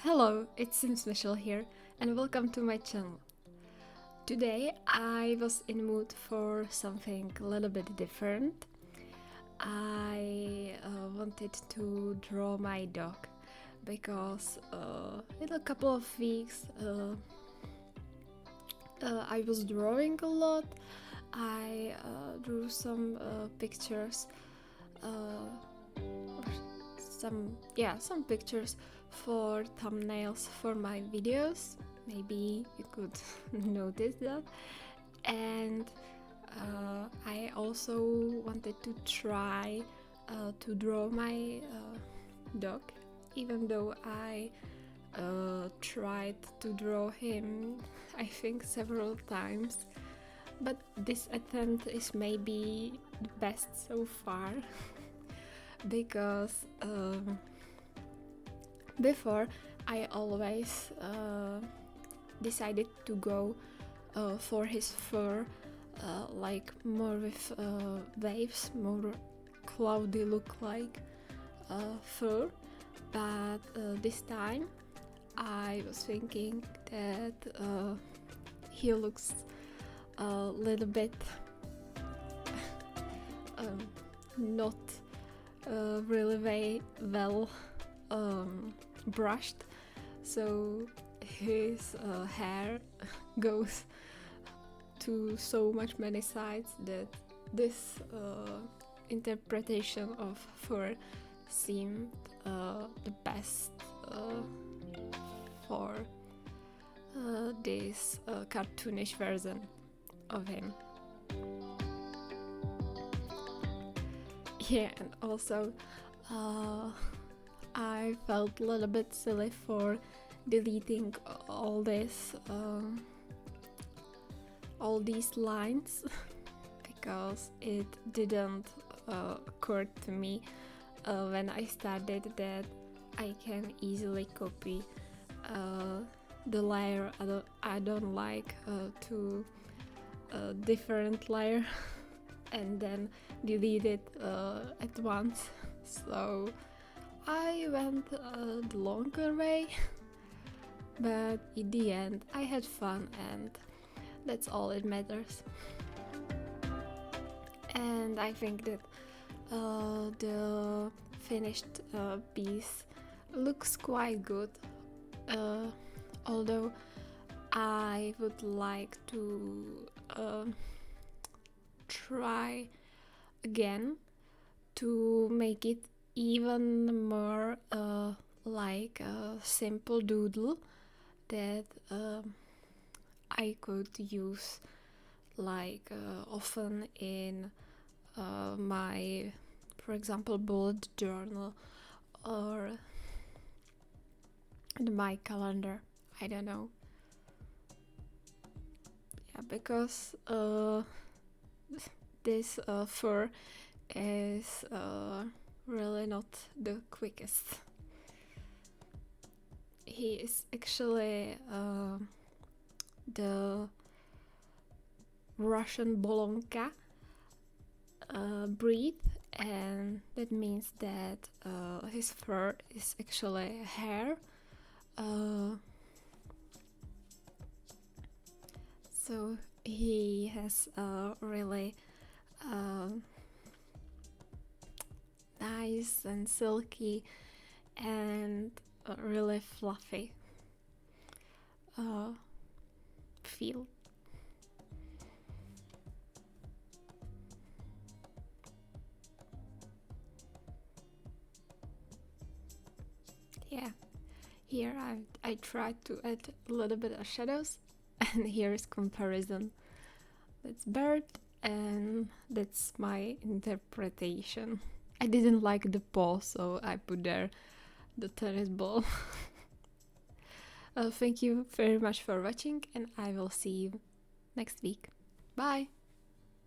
Hello, it's Sims Michelle here, and welcome to my channel. Today I was in the mood for something a little bit different. I wanted to draw my dog because in a couple of weeks I was drawing a lot. I drew some pictures, some pictures for thumbnails for my videos. Maybe you could notice that. And I also wanted to try to draw my dog, even though I tried to draw him I think several times, but this attempt is maybe the best so far because before I always decided to go for his fur, like more with waves, more cloudy look like fur, but this time I was thinking that he looks a little bit not really very well brushed, so his hair goes to so many sides that this interpretation of fur seemed the best for this cartoonish version of him. Yeah, and also I felt a little bit silly for deleting all these lines because it didn't occur to me when I started that I can easily copy the layer I don't like to a different layer and then delete it at once. So I went the longer way, but in the end I had fun, and that's all that matters. And I think that the finished piece looks quite good, although I would like to try again to make it even more like a simple doodle that I could use like often in my, for example, bullet journal or in my calendar. I don't know. Yeah, because this fur is really not the quickest. He is actually the Russian Bolonka breed, and that means that his fur is actually hair. So he has a really nice and silky and really fluffy feel. Yeah, here I tried to add a little bit of shadows, and here's comparison. That's bird, and that's my interpretation. I didn't like the paw, so I put there the tennis ball. Thank you very much for watching, and I will see you next week. Bye!